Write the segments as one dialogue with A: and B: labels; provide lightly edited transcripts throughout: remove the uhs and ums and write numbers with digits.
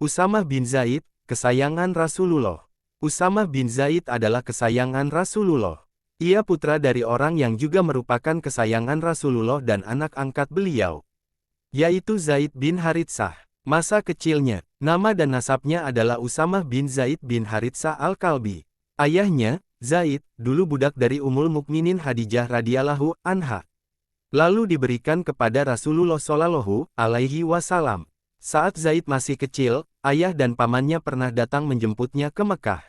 A: Usamah bin Zaid, kesayangan Rasulullah. Usamah bin Zaid adalah kesayangan Rasulullah. Ia putra dari orang yang juga merupakan kesayangan Rasulullah dan anak angkat beliau, yaitu Zaid bin Haritsah. Masa kecilnya, nama dan nasabnya adalah Usamah bin Zaid bin Haritsah al-Kalbi. Ayahnya, Zaid, dulu budak dari Ummul Mukminin Khadijah radhiyallahu anha, lalu diberikan kepada Rasulullah shallallahu alaihi wasallam. Saat Zaid masih kecil, ayah dan pamannya pernah datang menjemputnya ke Mekah.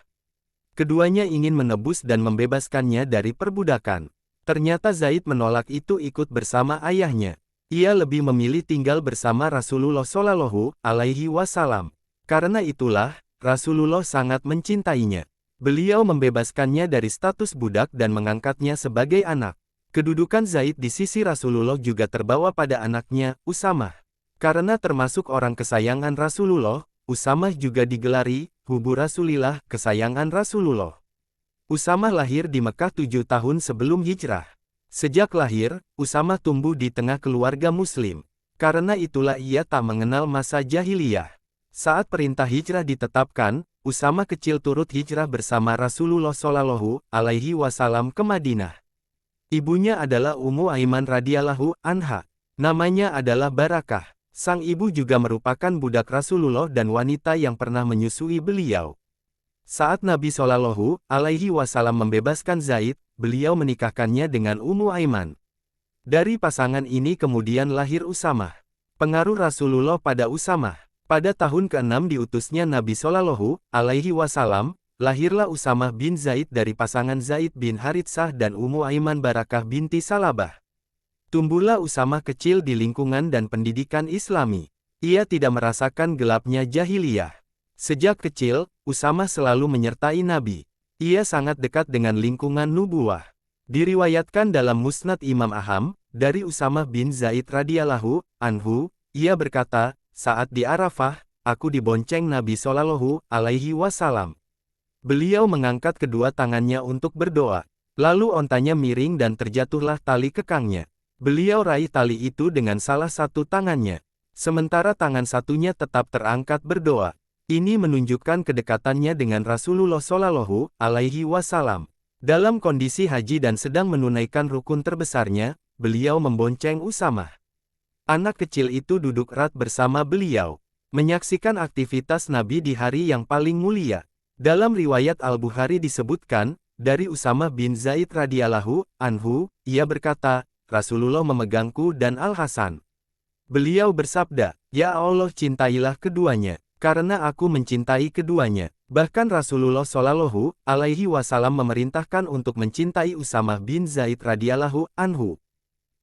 A: Keduanya ingin menebus dan membebaskannya dari perbudakan. Ternyata Zaid menolak itu ikut bersama ayahnya. Ia lebih memilih tinggal bersama Rasulullah shallallahu alaihi wasallam. Karena itulah, Rasulullah sangat mencintainya. Beliau membebaskannya dari status budak dan mengangkatnya sebagai anak. Kedudukan Zaid di sisi Rasulullah juga terbawa pada anaknya, Usamah. Karena termasuk orang kesayangan Rasulullah, Usamah juga digelari, Hubu Rasulillah, kesayangan Rasulullah. Usamah lahir di Mekah 7 tahun sebelum hijrah. Sejak lahir, Usamah tumbuh di tengah keluarga muslim. Karena itulah ia tak mengenal masa jahiliyah. Saat perintah hijrah ditetapkan, Usamah kecil turut hijrah bersama Rasulullah shallallahu alaihi wasallam ke Madinah. Ibunya adalah Ummu Aiman radhiyallahu anha. Namanya adalah Barakah. Sang ibu juga merupakan budak Rasulullah dan wanita yang pernah menyusui beliau. Saat Nabi Shallallahu alaihi wasallam membebaskan Zaid, beliau menikahkannya dengan Ummu Aiman. Dari pasangan ini kemudian lahir Usamah. Pengaruh Rasulullah pada Usamah. Pada tahun ke-6 diutusnya Nabi Shallallahu alaihi wasallam, lahirlah Usamah bin Zaid dari pasangan Zaid bin Haritsah dan Ummu Aiman Barakah binti Salabah. Tumbuhlah Usamah kecil di lingkungan dan pendidikan Islami. Ia tidak merasakan gelapnya jahiliyah. Sejak kecil, Usamah selalu menyertai Nabi. Ia sangat dekat dengan lingkungan nubuwah. Diriwayatkan dalam Musnad Imam Ahmad, dari Usamah bin Zaid radhiyallahu anhu, ia berkata, saat di Arafah, aku dibonceng Nabi Shallallahu alaihi wasallam. Beliau mengangkat kedua tangannya untuk berdoa. Lalu ontanya miring dan terjatuhlah tali kekangnya. Beliau raih tali itu dengan salah satu tangannya. Sementara tangan satunya tetap terangkat berdoa. Ini menunjukkan kedekatannya dengan Rasulullah Shallallahu alaihi wasallam. Dalam kondisi haji dan sedang menunaikan rukun terbesarnya, beliau membonceng Usamah. Anak kecil itu duduk erat bersama beliau, menyaksikan aktivitas Nabi di hari yang paling mulia. Dalam riwayat Al-Bukhari disebutkan, dari Usamah bin Zaid radhiyallahu anhu, ia berkata, Rasulullah memegangku dan Al-Hasan. Beliau bersabda, Ya Allah cintailah keduanya, karena aku mencintai keduanya. Bahkan Rasulullah Shallallahu alaihi wasallam memerintahkan untuk mencintai Usamah bin Zaid radhiyallahu anhu.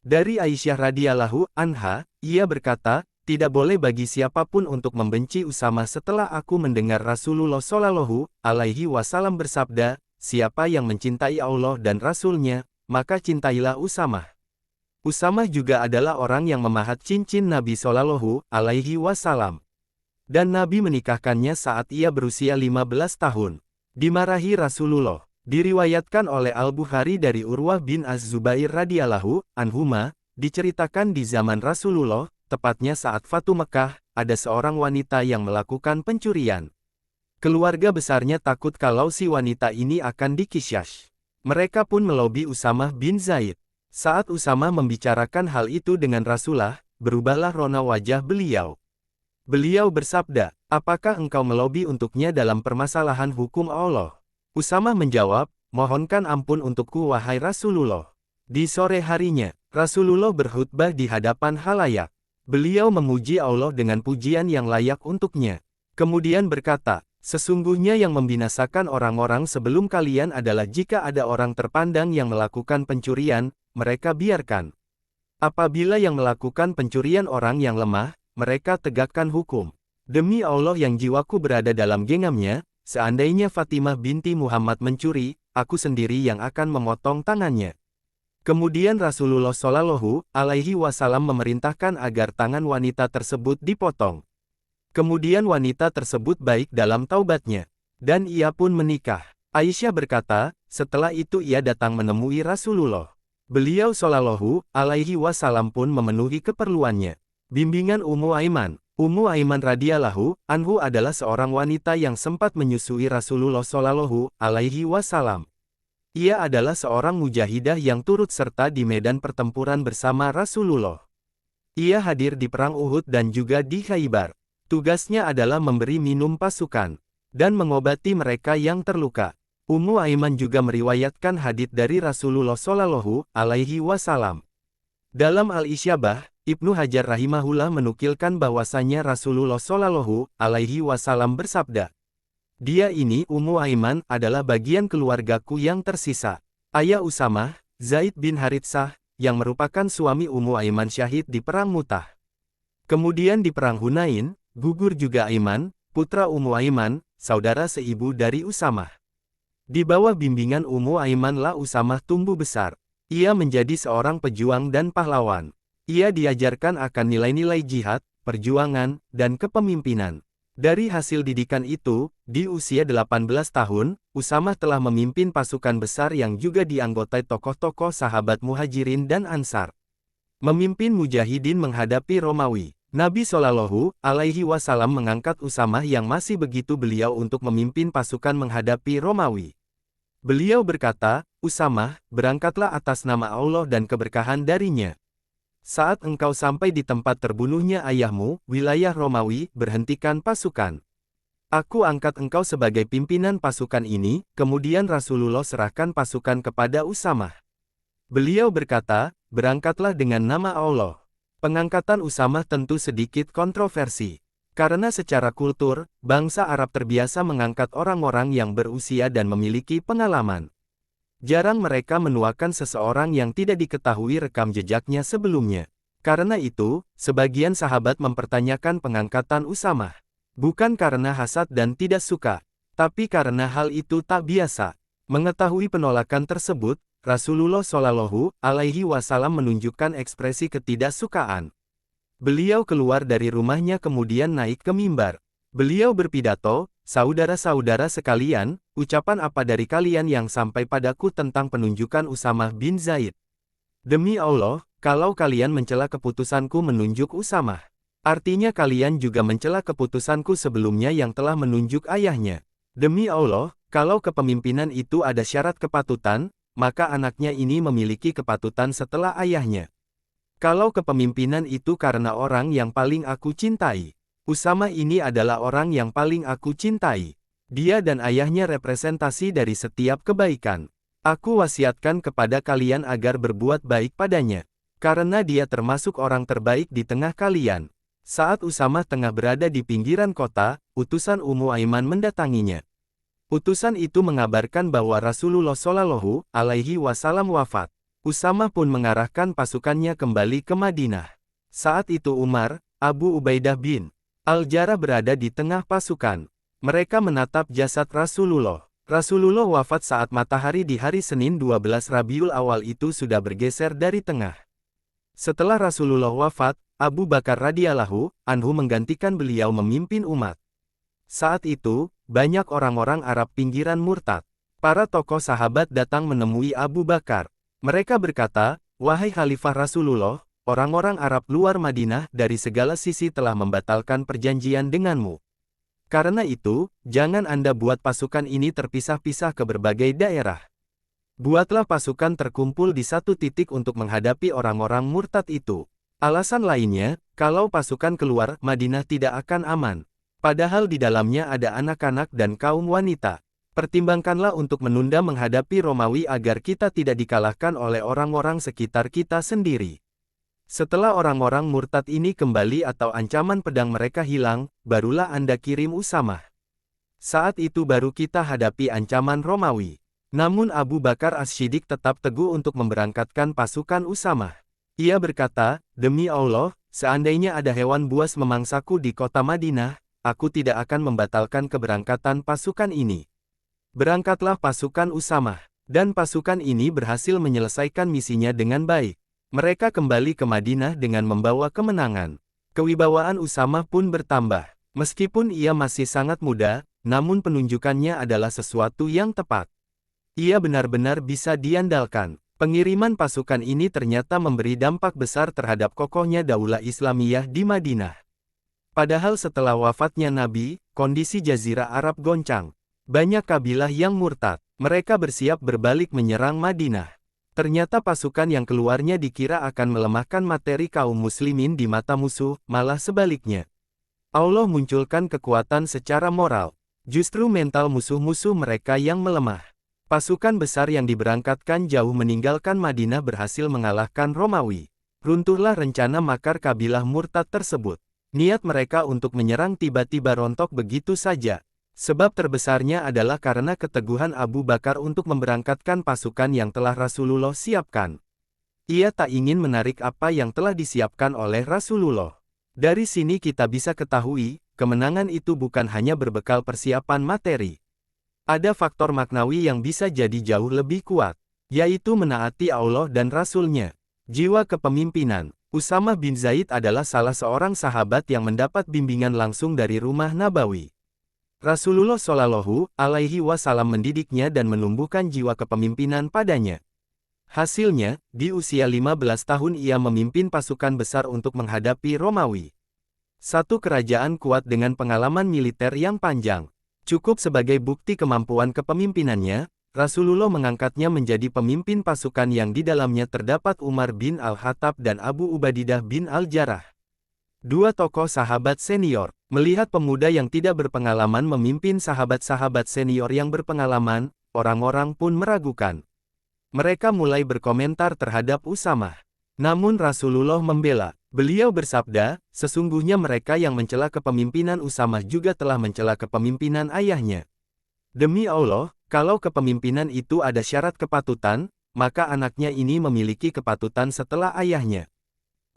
A: Dari Aisyah radhiyallahu anha, ia berkata, tidak boleh bagi siapapun untuk membenci Usamah setelah aku mendengar Rasulullah Shallallahu alaihi wasallam bersabda, siapa yang mencintai Allah dan Rasul-Nya, maka cintailah Usamah. Usamah juga adalah orang yang memahat cincin Nabi Shallallahu alaihi wasallam. Dan Nabi menikahkannya saat ia berusia 15 tahun. Dimarahi Rasulullah. Diriwayatkan oleh Al-Bukhari dari Urwah bin Az-Zubair radhiyallahu anhuma, diceritakan di zaman Rasulullah, tepatnya saat Fatu Mekah, ada seorang wanita yang melakukan pencurian. Keluarga besarnya takut kalau si wanita ini akan dikisyas. Mereka pun melobi Usamah bin Zaid. Saat Usamah membicarakan hal itu dengan Rasulullah, berubahlah rona wajah beliau. Beliau bersabda, apakah engkau melobi untuknya dalam permasalahan hukum Allah? Usamah menjawab, mohonkan ampun untukku wahai Rasulullah. Di sore harinya, Rasulullah berkhutbah di hadapan halayak. Beliau memuji Allah dengan pujian yang layak untuknya. Kemudian berkata, sesungguhnya yang membinasakan orang-orang sebelum kalian adalah jika ada orang terpandang yang melakukan pencurian, mereka biarkan. Apabila yang melakukan pencurian orang yang lemah, mereka tegakkan hukum. Demi Allah yang jiwaku berada dalam genggamnya, seandainya Fatimah binti Muhammad mencuri, aku sendiri yang akan memotong tangannya. Kemudian Rasulullah Shallallahu alaihi wasallam memerintahkan agar tangan wanita tersebut dipotong. Kemudian wanita tersebut baik dalam taubatnya, dan ia pun menikah. Aisyah berkata, setelah itu ia datang menemui Rasulullah. Beliau Shallallahu alaihi wasallam pun memenuhi keperluannya. Bimbingan Ummu Aiman. Ummu Aiman radhiyallahu anhu adalah seorang wanita yang sempat menyusui Rasulullah Shallallahu alaihi wasallam. Ia adalah seorang mujahidah yang turut serta di medan pertempuran bersama Rasulullah. Ia hadir di perang Uhud dan juga di Khaybar. Tugasnya adalah memberi minum pasukan dan mengobati mereka yang terluka. Ummu Aiman juga meriwayatkan hadits dari Rasulullah Shallallahu alaihi wasallam. Dalam Al-Isyabah, Ibnu Hajar rahimahullah menukilkan bahwasanya Rasulullah Shallallahu alaihi wasallam bersabda, "Dia ini Ummu Aiman adalah bagian keluargaku yang tersisa." Ayah Usamah, Zaid bin Haritsah, yang merupakan suami Ummu Aiman syahid di perang Mu'tah. Kemudian di perang Hunain, gugur juga Aiman, putra Ummu Aiman, saudara seibu dari Usamah. Di bawah bimbingan Ummu Aiman lah Usamah tumbuh besar. Ia menjadi seorang pejuang dan pahlawan. Ia diajarkan akan nilai-nilai jihad, perjuangan, dan kepemimpinan. Dari hasil didikan itu, di usia 18 tahun, Usamah telah memimpin pasukan besar yang juga dianggotai tokoh-tokoh sahabat Muhajirin dan Ansar. Memimpin mujahidin menghadapi Romawi. Nabi Shallallahu alaihi wasallam mengangkat Usamah yang masih begitu belia untuk memimpin pasukan menghadapi Romawi. Beliau berkata, "Usamah, berangkatlah atas nama Allah dan keberkahan darinya. Saat engkau sampai di tempat terbunuhnya ayahmu, wilayah Romawi, berhentikan pasukan. Aku angkat engkau sebagai pimpinan pasukan ini." Kemudian Rasulullah serahkan pasukan kepada Usamah. Beliau berkata, "Berangkatlah dengan nama Allah." Pengangkatan Usamah tentu sedikit kontroversi. Karena secara kultur, bangsa Arab terbiasa mengangkat orang-orang yang berusia dan memiliki pengalaman. Jarang mereka menuakan seseorang yang tidak diketahui rekam jejaknya sebelumnya. Karena itu, sebagian sahabat mempertanyakan pengangkatan Usamah. Bukan karena hasad dan tidak suka, tapi karena hal itu tak biasa. Mengetahui penolakan tersebut, Rasulullah Shallallahu alaihi wasallam menunjukkan ekspresi ketidaksukaan. Beliau keluar dari rumahnya kemudian naik ke mimbar. Beliau berpidato, "Saudara-saudara sekalian, ucapan apa dari kalian yang sampai padaku tentang penunjukan Usamah bin Zaid? Demi Allah, kalau kalian mencela keputusanku menunjuk Usamah, artinya kalian juga mencela keputusanku sebelumnya yang telah menunjuk ayahnya. Demi Allah, kalau kepemimpinan itu ada syarat kepatutan, maka anaknya ini memiliki kepatutan setelah ayahnya. Kalau kepemimpinan itu karena orang yang paling aku cintai, Usamah ini adalah orang yang paling aku cintai. Dia dan ayahnya representasi dari setiap kebaikan. Aku wasiatkan kepada kalian agar berbuat baik padanya, karena dia termasuk orang terbaik di tengah kalian." Saat Usamah tengah berada di pinggiran kota, utusan Ummu Aiman mendatanginya. Utusan itu mengabarkan bahwa Rasulullah Shallallahu alaihi wasallam wafat. Usamah pun mengarahkan pasukannya kembali ke Madinah. Saat itu Umar, Abu Ubaidah bin Al-Jarrah berada di tengah pasukan. Mereka menatap jasad Rasulullah. Rasulullah wafat saat matahari di hari Senin 12 Rabiul Awal itu sudah bergeser dari tengah. Setelah Rasulullah wafat, Abu Bakar radhiyallahu anhu menggantikan beliau memimpin umat. Saat itu, banyak orang-orang Arab pinggiran murtad. Para tokoh sahabat datang menemui Abu Bakar. Mereka berkata, "Wahai Khalifah Rasulullah, orang-orang Arab luar Madinah dari segala sisi telah membatalkan perjanjian denganmu. Karena itu, jangan Anda buat pasukan ini terpisah-pisah ke berbagai daerah. Buatlah pasukan terkumpul di satu titik untuk menghadapi orang-orang murtad itu. Alasan lainnya, kalau pasukan keluar Madinah tidak akan aman. Padahal di dalamnya ada anak-anak dan kaum wanita. Pertimbangkanlah untuk menunda menghadapi Romawi agar kita tidak dikalahkan oleh orang-orang sekitar kita sendiri. Setelah orang-orang murtad ini kembali atau ancaman pedang mereka hilang, barulah Anda kirim Usamah. Saat itu baru kita hadapi ancaman Romawi." Namun Abu Bakar As-Siddiq tetap teguh untuk memberangkatkan pasukan Usamah. Ia berkata, "Demi Allah, seandainya ada hewan buas memangsaku di kota Madinah, aku tidak akan membatalkan keberangkatan pasukan ini." Berangkatlah pasukan Usamah, dan pasukan ini berhasil menyelesaikan misinya dengan baik. Mereka kembali ke Madinah dengan membawa kemenangan. Kewibawaan Usamah pun bertambah. Meskipun ia masih sangat muda, namun penunjukannya adalah sesuatu yang tepat. Ia benar-benar bisa diandalkan. Pengiriman pasukan ini ternyata memberi dampak besar terhadap kokohnya Daulah Islamiyah di Madinah. Padahal setelah wafatnya Nabi, kondisi Jazirah Arab goncang. Banyak kabilah yang murtad. Mereka bersiap berbalik menyerang Madinah. Ternyata pasukan yang keluarnya dikira akan melemahkan materi kaum muslimin di mata musuh, malah sebaliknya. Allah munculkan kekuatan secara moral. Justru mental musuh-musuh mereka yang melemah. Pasukan besar yang diberangkatkan jauh meninggalkan Madinah berhasil mengalahkan Romawi. Runtuhlah rencana makar kabilah murtad tersebut. Niat mereka untuk menyerang tiba-tiba rontok begitu saja. Sebab terbesarnya adalah karena keteguhan Abu Bakar untuk memberangkatkan pasukan yang telah Rasulullah siapkan. Ia tak ingin menarik apa yang telah disiapkan oleh Rasulullah. Dari sini kita bisa ketahui, kemenangan itu bukan hanya berbekal persiapan materi. Ada faktor maknawi yang bisa jadi jauh lebih kuat, yaitu menaati Allah dan Rasul-Nya. Jiwa kepemimpinan. Usamah bin Zaid adalah salah seorang sahabat yang mendapat bimbingan langsung dari rumah Nabawi. Rasulullah Shallallahu Alaihi Wasallam mendidiknya dan menumbuhkan jiwa kepemimpinan padanya. Hasilnya, di usia 15 tahun ia memimpin pasukan besar untuk menghadapi Romawi. Satu kerajaan kuat dengan pengalaman militer yang panjang. Cukup sebagai bukti kemampuan kepemimpinannya, Rasulullah mengangkatnya menjadi pemimpin pasukan yang di dalamnya terdapat Umar bin Al-Khattab dan Abu Ubaidah bin Al-Jarrah. Dua tokoh sahabat senior. Melihat pemuda yang tidak berpengalaman memimpin sahabat-sahabat senior yang berpengalaman, orang-orang pun meragukan. Mereka mulai berkomentar terhadap Usamah. Namun Rasulullah membela. Beliau bersabda, sesungguhnya mereka yang mencela kepemimpinan Usamah juga telah mencela kepemimpinan ayahnya. Demi Allah, kalau kepemimpinan itu ada syarat kepatutan, maka anaknya ini memiliki kepatutan setelah ayahnya.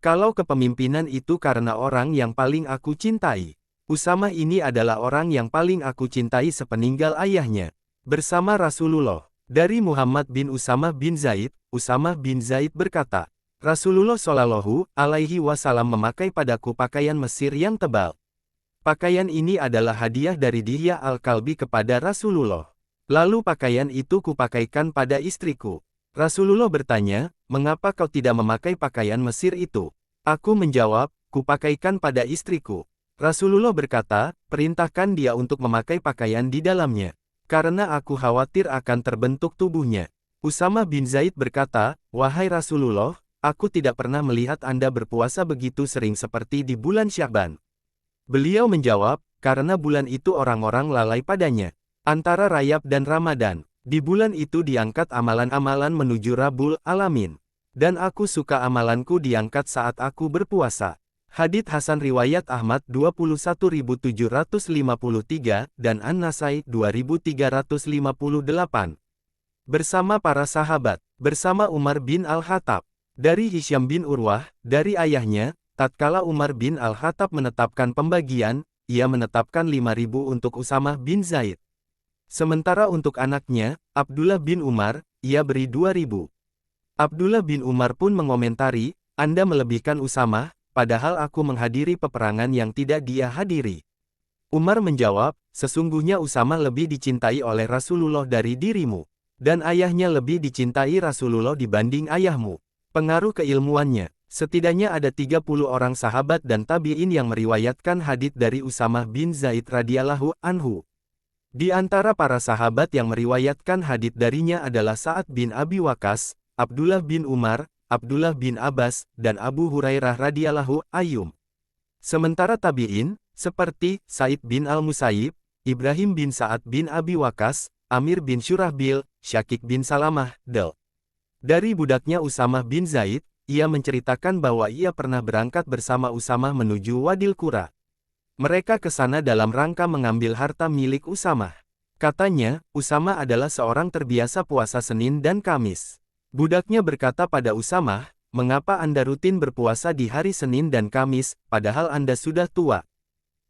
A: Kalau kepemimpinan itu karena orang yang paling aku cintai, Usamah ini adalah orang yang paling aku cintai sepeninggal ayahnya. Bersama Rasulullah, dari Muhammad bin Usamah bin Zaid, Usamah bin Zaid berkata, Rasulullah Shallallahu Alaihi Wasallam memakai padaku pakaian Mesir yang tebal. Pakaian ini adalah hadiah dari Dihya Al-Kalbi kepada Rasulullah. Lalu pakaian itu kupakaikan pada istriku. Rasulullah bertanya, mengapa kau tidak memakai pakaian Mesir itu? Aku menjawab, kupakaikan pada istriku. Rasulullah berkata, perintahkan dia untuk memakai pakaian di dalamnya. Karena aku khawatir akan terbentuk tubuhnya. Usamah bin Zaid berkata, wahai Rasulullah, aku tidak pernah melihat Anda berpuasa begitu sering seperti di bulan Sya'ban. Beliau menjawab, karena bulan itu orang-orang lalai padanya. Antara Rajab dan Ramadan, di bulan itu diangkat amalan-amalan menuju Rabbul Alamin. Dan aku suka amalanku diangkat saat aku berpuasa. Hadits Hasan riwayat Ahmad 21753 dan An-Nasai 2358. Bersama para sahabat, bersama Umar bin Al-Khattab. Dari Hisyam bin Urwah, dari ayahnya, tatkala Umar bin Al-Khattab menetapkan pembagian, ia menetapkan 5.000 untuk Usamah bin Zaid. Sementara untuk anaknya, Abdullah bin Umar, ia beri 2.000. Abdullah bin Umar pun mengomentari, Anda melebihkan Usamah, padahal aku menghadiri peperangan yang tidak dia hadiri. Umar menjawab, sesungguhnya Usamah lebih dicintai oleh Rasulullah dari dirimu. Dan ayahnya lebih dicintai Rasulullah dibanding ayahmu. Pengaruh keilmuannya, setidaknya ada 30 orang sahabat dan tabi'in yang meriwayatkan hadits dari Usamah bin Zaid radhiyallahu anhu. Di antara para sahabat yang meriwayatkan hadits darinya adalah Sa'ad bin Abi Waqqas, Abdullah bin Umar, Abdullah bin Abbas, dan Abu Hurairah radhiyallahu anhu. Sementara tabi'in, seperti Said bin Al-Musayyib, Ibrahim bin Sa'ad bin Abi Waqqas, Amir bin Syurahbil, Syakik bin Salamah, dari budaknya Usamah bin Zaid, ia menceritakan bahwa ia pernah berangkat bersama Usamah menuju Wadil Qura. Mereka ke sana dalam rangka mengambil harta milik Usamah. Katanya, Usamah adalah seorang terbiasa puasa Senin dan Kamis. Budaknya berkata pada Usamah, mengapa Anda rutin berpuasa di hari Senin dan Kamis, padahal Anda sudah tua?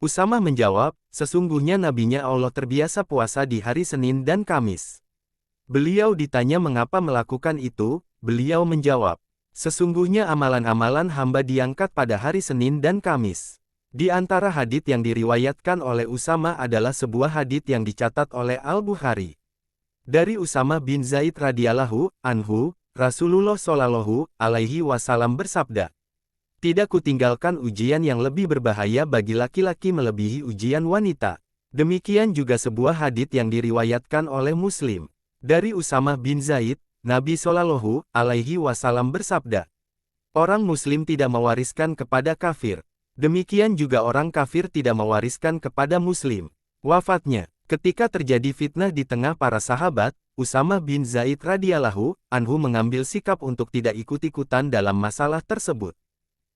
A: Usamah menjawab, sesungguhnya nabinya Allah terbiasa puasa di hari Senin dan Kamis. Beliau ditanya mengapa melakukan itu, beliau menjawab, sesungguhnya amalan-amalan hamba diangkat pada hari Senin dan Kamis. Di antara hadits yang diriwayatkan oleh Usamah adalah sebuah hadits yang dicatat oleh Al-Bukhari. Dari Usamah bin Zaid radhiyallahu anhu, Rasulullah Shallallahu Alaihi Wasallam bersabda, Tidak kutinggalkan ujian yang lebih berbahaya bagi laki-laki melebihi ujian wanita. Demikian juga sebuah hadits yang diriwayatkan oleh Muslim. Dari Usamah bin Zaid, Nabi Shallallahu Alaihi Wasallam bersabda, orang Muslim tidak mewariskan kepada kafir. Demikian juga orang kafir tidak mewariskan kepada Muslim. Wafatnya, ketika terjadi fitnah di tengah para sahabat, Usamah bin Zaid radhiyallahu anhu mengambil sikap untuk tidak ikut-ikutan dalam masalah tersebut.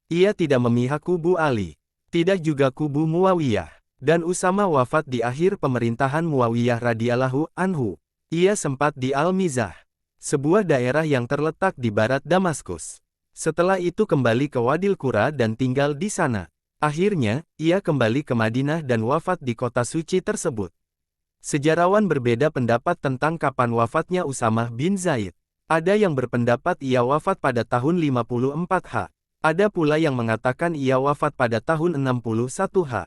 A: Ia tidak memihak kubu Ali, tidak juga kubu Muawiyah, dan Usamah wafat di akhir pemerintahan Muawiyah radhiyallahu anhu. Ia sempat di Al-Mizah, sebuah daerah yang terletak di barat Damaskus. Setelah itu kembali ke Wadil Qura dan tinggal di sana. Akhirnya, ia kembali ke Madinah dan wafat di kota suci tersebut. Sejarawan berbeda pendapat tentang kapan wafatnya Usamah bin Zaid. Ada yang berpendapat ia wafat pada tahun 54 H. Ada pula yang mengatakan ia wafat pada tahun 61 H.